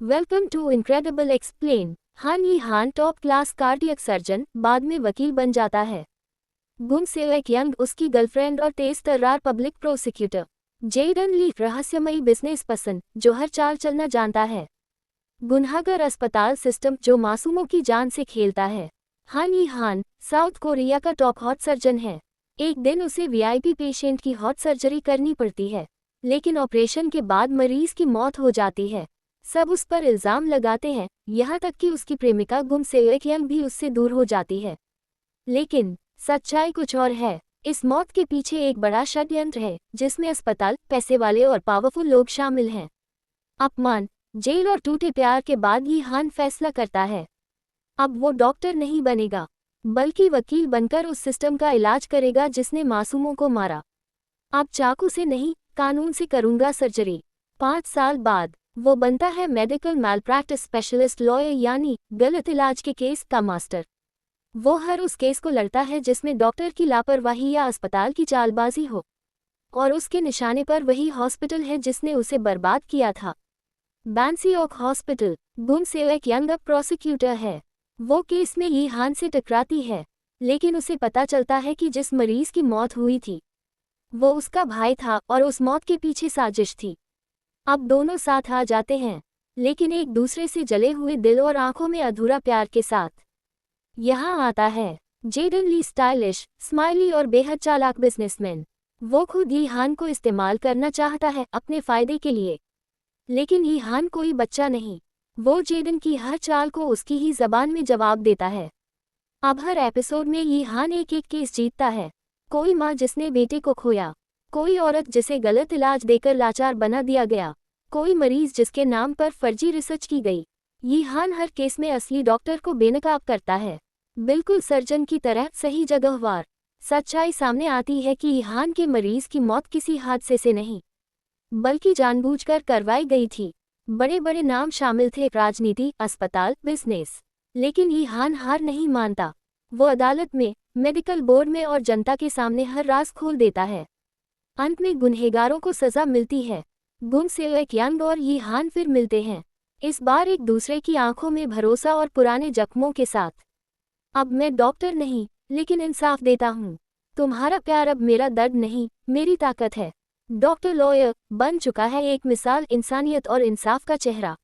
Welcome to incredible explain. हान यी हान टॉप क्लास कार्डियक सर्जन, बाद में वकील बन जाता है। गुम सेवेक यंग उसकी गर्लफ्रेंड और तेज तर्रार पब्लिक प्रोसिक्यूटर। जेडन ली रहस्यमयी बिजनेस पसंद जो हर चाल चलना जानता है। गुनहागर अस्पताल सिस्टम जो मासूमों की जान से खेलता है। हान यी हान साउथ कोरिया का टॉप हॉट सर्जन है। एक दिन उसे वीआईपी पेशेंट की हॉट सर्जरी करनी पड़ती है, लेकिन ऑपरेशन के बाद मरीज की मौत हो जाती है। सब उस पर इल्जाम लगाते हैं, यहाँ तक कि उसकी प्रेमिका गुम सेवेक यंग भी उससे दूर हो जाती है। लेकिन सच्चाई कुछ और है। इस मौत के पीछे एक बड़ा षड्यंत्र है, जिसमें अस्पताल, पैसे वाले और पावरफुल लोग शामिल हैं। अपमान, जेल और टूटे प्यार के बाद यी हान फैसला करता है। अब वो डॉक्टर नहीं बनेगा, बल्कि वकील बनकर उस सिस्टम का इलाज करेगा जिसने मासूमों को मारा। अब चाकू से नहीं, कानून से करूंगा सर्जरी। 5 साल बाद वो बनता है मेडिकल मैलप्रैक्टिस स्पेशलिस्ट लॉयर, यानी गलत इलाज के केस का मास्टर। वो हर उस केस को लड़ता है जिसमें डॉक्टर की लापरवाही या अस्पताल की चालबाजी हो, और उसके निशाने पर वही हॉस्पिटल है जिसने उसे बर्बाद किया था। बैंसी ओक हॉस्पिटल। गुम सेवेक यंग अब प्रोसिक्यूटर है। वो केस में यी हान से टकराती है, लेकिन उसे पता चलता है कि जिस मरीज की मौत हुई थी वो उसका भाई था और उस मौत के पीछे साजिश थी। अब दोनों साथ आ जाते हैं, लेकिन एक दूसरे से जले हुए दिल और आंखों में अधूरा प्यार के साथ। यहाँ आता है जेडन ली, स्टाइलिश, स्माइली और बेहद चालाक बिजनेसमैन। वो खुद यी हान को इस्तेमाल करना चाहता है अपने फायदे के लिए, लेकिन यी हान कोई बच्चा नहीं। वो जेडन की हर चाल को उसकी ही जबान में जवाब देता है। अब हर एपिसोड में यी हान एक एक केस जीतता है। कोई माँ जिसने बेटे को खोया, कोई औरत जिसे गलत इलाज देकर लाचार बना दिया गया, कोई मरीज जिसके नाम पर फर्जी रिसर्च की गई। यी हान हर केस में असली डॉक्टर को बेनकाब करता है, बिल्कुल सर्जन की तरह, सही जगहवार। सच्चाई सामने आती है कि यी हान के मरीज की मौत किसी हादसे से नहीं, बल्कि जानबूझकर करवाई गई थी। बड़े बड़े नाम शामिल थे, राजनीति, अस्पताल, बिजनेस। लेकिन यी हान हार नहीं मानता। वो अदालत में, मेडिकल बोर्ड में और जनता के सामने हर राज खोल देता है। अंत में गुनहगारों को सजा मिलती है। गुम सेवेक यंग और यी हान फिर मिलते हैं, इस बार एक दूसरे की आंखों में भरोसा और पुराने जख्मों के साथ। अब मैं डॉक्टर नहीं, लेकिन इंसाफ देता हूँ। तुम्हारा प्यार अब मेरा दर्द नहीं, मेरी ताकत है। डॉक्टर लॉयर बन चुका है एक मिसाल, इंसानियत और इंसाफ का चेहरा।